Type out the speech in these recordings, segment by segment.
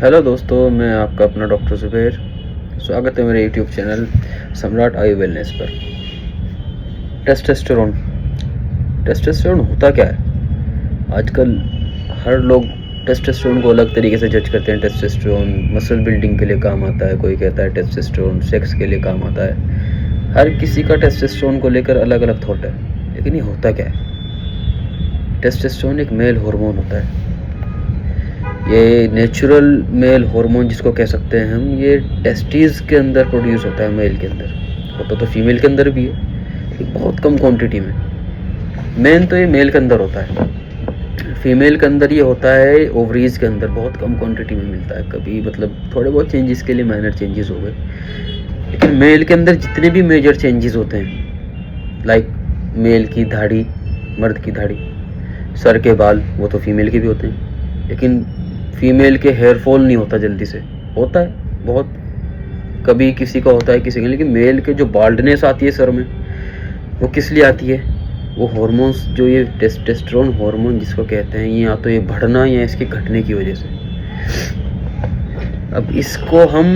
Hello दोस्तों, मैं आपका अपना डॉक्टर ज़ुबैर। स्वागत है मेरे यूट्यूब चैनल सम्राट आयु वेलनेस पर। टेस्टोस्टेरोन होता क्या है? आजकल हर लोग टेस्टोस्टेरोन को अलग तरीके से जज करते हैं। टेस्टोस्टेरोन मसल बिल्डिंग के लिए काम आता है, कोई कहता है टेस्टोस्टेरोन सेक्स के लिए काम आता है। हर किसी का टेस्टोस्टेरोन को लेकर अलग अलग थॉट है, लेकिन ये होता क्या है? टेस्टोस्टेरोन एक मेल हार्मोन होता है। ये नेचुरल मेल हार्मोन जिसको कह सकते हैं हम, ये टेस्टिस के अंदर प्रोड्यूस होता है। मेल के अंदर होता तो फीमेल के अंदर भी है, लेकिन बहुत कम क्वांटिटी में। मेन तो ये मेल के अंदर होता है। फीमेल के अंदर ये होता है ओवरीज के अंदर, बहुत कम क्वांटिटी में मिलता है। कभी मतलब थोड़े बहुत चेंजेस के लिए माइनर चेंजेस हो गए, लेकिन मेल के अंदर जितने भी मेजर चेंजेस होते हैं, लाइक मेल की दाढ़ी, मर्द की दाढ़ी, सर के बाल, वो तो फीमेल के भी होते हैं। लेकिन फीमेल के हेयर फॉल नहीं होता जल्दी से, होता है बहुत कभी किसी का होता है किसी का, लेकिन मेल के जो बाल्डनेस आती है सर में, वो किस लिए आती है? वो हार्मोन्स जो ये टेस्टोस्टेरोन हार्मोन जिसको कहते हैं, ये या तो ये बढ़ना या इसके घटने की वजह से। अब इसको हम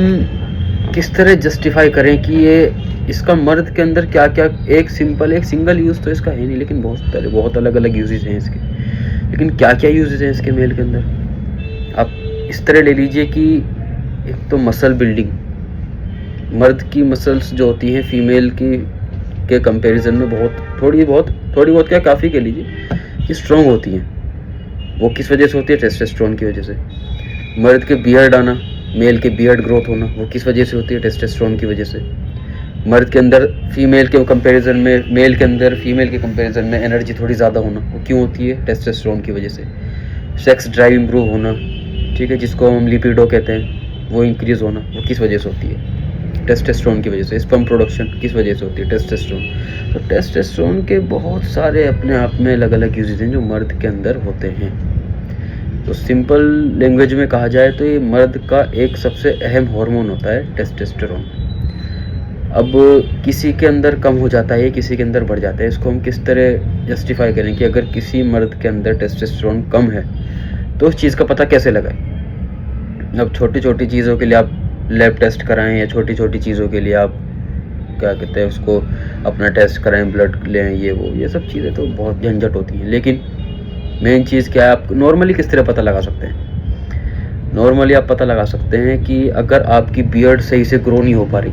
किस तरह जस्टिफाई करें कि ये इसका मर्द के अंदर क्या क्या, एक सिंगल यूज़ तो इसका है नहीं, लेकिन बहुत अलग अलग यूजेस हैं इसके। लेकिन क्या क्या यूजेस हैं इसके मेल के अंदर? आप इस तरह ले लीजिए कि एक तो मसल बिल्डिंग, मर्द की मसल्स जो होती हैं फीमेल की के कंपैरिजन में थोड़ी बहुत क्या, काफ़ी कह लीजिए कि स्ट्रॉन्ग होती हैं। वो किस वजह से होती है? टेस्टोस्टेरोन की वजह से। मर्द के बियर्ड आना, मेल के बियर्ड ग्रोथ होना, वो किस वजह से होती है? टेस्टोस्टेरोन की वजह से। मर्द के अंदर फीमेल के कंपैरिजन में, मेल के अंदर फीमेल के कंपैरिजन में एनर्जी थोड़ी ज़्यादा होना, वो क्यों होती है? टेस्टोस्टेरोन की वजह से। सेक्स ड्राइव इम्प्रूव होना, ठीक है, जिसको हम लिपिडो कहते हैं, वो इंक्रीज़ होना, वो किस वजह से होती है? टेस्टोस्टेरोन की वजह से। स्पर्म प्रोडक्शन किस वजह से होती है? टेस्टोस्टेरोन। तो टेस्टोस्टेरोन के बहुत सारे अपने आप में अलग अलग यूजेस हैं जो मर्द के अंदर होते हैं। तो सिंपल लैंग्वेज में कहा जाए तो ये मर्द का एक सबसे अहम हार्मोन होता है टेस्टोस्टेरोन। अब किसी के अंदर कम हो जाता है, किसी के अंदर बढ़ जाता है। इसको हम किस तरह जस्टिफाई करें कि अगर किसी मर्द के अंदर टेस्टोस्टेरोन कम है तो उस चीज़ का पता कैसे लगाएं? अब छोटी छोटी चीज़ों के लिए आप लैब टेस्ट कराएं, या छोटी छोटी चीज़ों के लिए आप क्या कहते हैं उसको, अपना टेस्ट कराएं, ब्लड लें, ये सब चीज़ें तो बहुत झंझट होती हैं। लेकिन मेन चीज़ क्या है, आप नॉर्मली किस तरह पता लगा सकते हैं? नॉर्मली आप पता लगा सकते हैं कि अगर आपकी बियर्ड सही से ग्रो नहीं हो पा रही,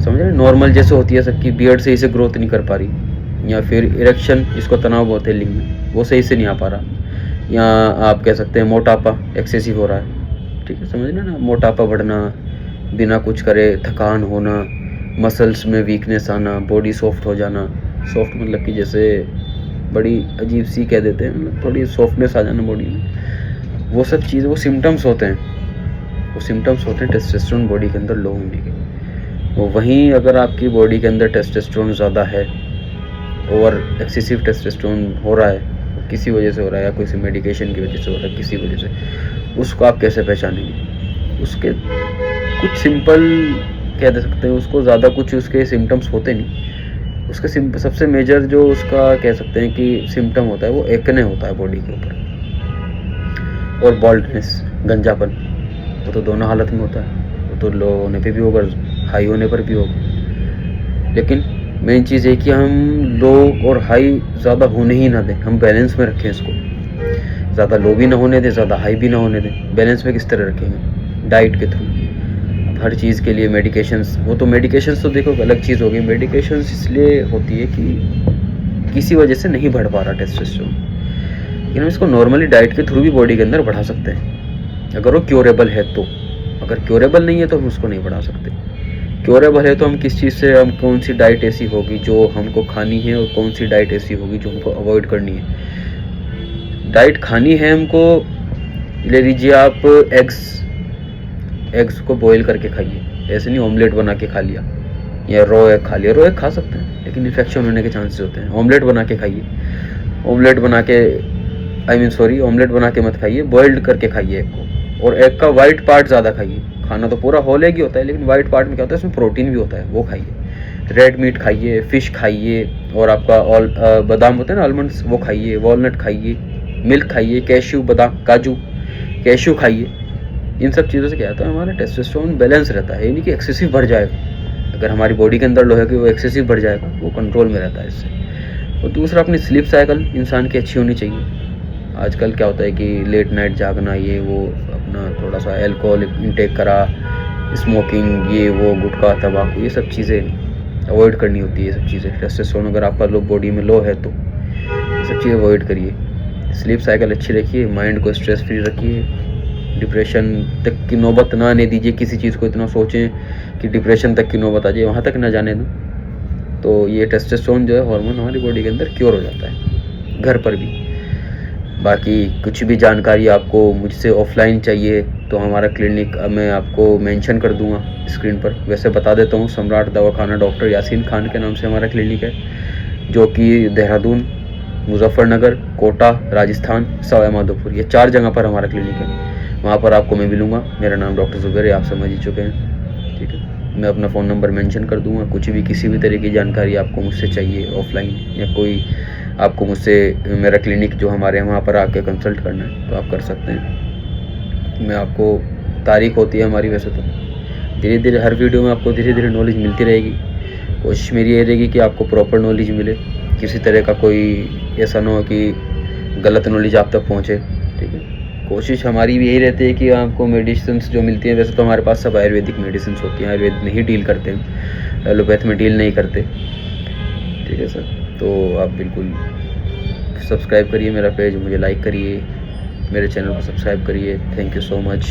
समझ रहे हैं, नॉर्मल जैसे होती है सबकी, बियर्ड सही से ग्रोथ नहीं कर पा रही, या फिर इरेक्शन जिसको तनाव बोलते हैं लिंग में, वो सही से नहीं आ पा रहा, या आप कह सकते हैं मोटापा एक्सेसिव हो रहा है, ठीक है, समझ ना, मोटापा बढ़ना, बिना कुछ करे थकान होना, मसल्स में वीकनेस आना, बॉडी सॉफ्ट हो जाना। सॉफ्ट मतलब कि जैसे बड़ी अजीब सी कह देते हैं, मतलब थोड़ी सॉफ्टनेस आ जाना बॉडी में, वो सब चीज़, वो सिम्टम्स होते हैं टेस्टोस्टेरोन बॉडी के अंदर लो होने के। वो वहीं अगर आपकी बॉडी के अंदर टेस्टोस्टेरोन ज़्यादा है, ओवर एक्सेसिव टेस्टोस्टेरोन हो रहा है, किसी वजह से हो रहा है, या किसी मेडिकेशन की वजह से हो रहा है, किसी वजह से, उसको आप कैसे पहचानेंगे? उसके कुछ सिंपल कह दे सकते हैं उसको, ज़्यादा कुछ उसके सिम्टम्स होते नहीं। उसके सबसे मेजर जो उसका कह सकते हैं कि सिम्टम होता है, वो एक्ने होता है बॉडी के ऊपर, और बॉल्डनेस, गंजापन। वो तो दोनों हालत में होता है, वो तो लो होने पे भी होगा, हाई होने पर भी होगा। लेकिन मेन चीज़ है कि हम लो और हाई ज़्यादा होने ही ना दें, हम बैलेंस में रखें इसको। ज़्यादा लो भी ना होने दें, ज़्यादा हाई भी ना होने दें। बैलेंस में किस तरह रखेंगे? डाइट के थ्रू। हर चीज़ के लिए मेडिकेशंस, वो तो मेडिकेशंस तो देखो अलग चीज़ होगी। मेडिकेशंस इसलिए होती है कि किसी वजह से नहीं बढ़ पा रहा टेस्टोस्टेरोन, लेकिन हम इसको नॉर्मली डाइट के थ्रू भी बॉडी के अंदर बढ़ा सकते हैं, अगर वो क्योरेबल है तो। अगर क्योरेबल नहीं है तो हम उसको नहीं बढ़ा सकते। क्योरेबल है तो हम किस चीज़ से, हम कौन सी डाइट ऐसी होगी जो हमको खानी है, और कौन सी डाइट ऐसी होगी जो हमको अवॉइड करनी है। डाइट खानी है हमको, ले लीजिए आप एग्स को बॉईल करके खाइए, ऐसे नहीं ऑमलेट बना के खा लिया, या रॉ एग खा लिया। रॉ एग खा सकते हैं, लेकिन इन्फेक्शन होने के चांसेस होते हैं। ऑमलेट बना के खाइए, ऑमलेट बना के मत खाइए, बॉइल्ड करके खाइए एग को, और एग का वाइट पार्ट ज़्यादा खाइए। खाना तो पूरा होल एग ही होता है, लेकिन वाइट पार्ट में क्या होता है, इसमें प्रोटीन भी होता है, वो खाइए। रेड मीट खाइए, फिश खाइए, और आपका बादाम होते हैं ना, आलमंड्स, वो खाइए, वॉलनट खाइए, मिल्क खाइए, कैश्यू, बादाम, काजू, कैश्यू खाइए, इन सब चीज़ों से क्या होता है, हमारा टेस्टोस्टेरोन बैलेंस रहता है, ये नहीं कि एक्सेसिव बढ़ जाएगा। अगर हमारी बॉडी के अंदर लोहे की वो एक्सेसिव बढ़ जाएगा, वो कंट्रोल में रहता है इससे। और दूसरा, अपनी स्लीप साइकिल इंसान की अच्छी होनी चाहिए। आजकल क्या होता है कि लेट नाइट जागना, ये वो, अपना थोड़ा सा एल्कोहल इंटेक करा, स्मोकिंग, ये वो, गुटखा, तंबाकू, ये सब चीज़ें अवॉइड करनी होती है। ये सब चीज़ें, टेस्टोस्टेरोन अगर आपका लो बॉडी में लो है तो ये सब चीज़ें अवॉइड करिए। स्लीप साइकिल अच्छी रखिए, माइंड को स्ट्रेस फ्री रखिए, डिप्रेशन तक की नौबत ना आने दीजिए। किसी चीज़ को इतना सोचें कि डिप्रेशन तक की नौबत आ जाए, वहाँ तक ना जाने दें। तो ये टेस्टोस्टेरोन जो है हार्मोन हमारी बॉडी के अंदर क्योर हो जाता है, घर पर भी। बाकी कुछ भी जानकारी आपको मुझसे ऑफलाइन चाहिए तो हमारा क्लिनिक मैं आपको मेंशन कर दूंगा स्क्रीन पर। वैसे बता देता हूँ, सम्राट दवाखाना डॉक्टर यासीन खान के नाम से हमारा क्लिनिक है, जो कि देहरादून, मुजफ्फरनगर, कोटा, राजस्थान, सवाई माधोपुर, ये 4 जगह पर हमारा क्लिनिक है। वहाँ पर आपको मैं मिलूँगा। मेरा नाम डॉक्टर ज़ुबैर है, आप समझ ही चुके हैं, ठीक है। मैं अपना फ़ोन नंबर मेंशन कर दूँगा। कुछ भी, किसी भी तरह की जानकारी आपको मुझसे चाहिए ऑफलाइन, या कोई आपको मुझसे, मेरा क्लिनिक जो हमारे यहाँ, वहाँ पर आके कंसल्ट करना है तो आप कर सकते हैं। मैं आपको, तारीख होती है हमारी वैसे तो, धीरे धीरे हर वीडियो में आपको धीरे धीरे नॉलेज मिलती रहेगी। कोशिश मेरी ये रहेगी कि आपको प्रॉपर नॉलेज मिले, किसी तरह का कोई ऐसा ना हो कि गलत नॉलेज आप तक पहुँचे, ठीक है। कोशिश हमारी भी यही रहती है कि आपको मेडिसिन्स जो मिलती हैं, वैसे तो हमारे पास सब आयुर्वेदिक मेडिसिन्स होती हैं, आयुर्वेद में ही डील करते हैं, एलोपैथ में डील नहीं करते, ठीक है सर। तो आप बिल्कुल सब्सक्राइब करिए मेरा पेज, मुझे लाइक करिए, मेरे चैनल को सब्सक्राइब करिए। Thank you so much.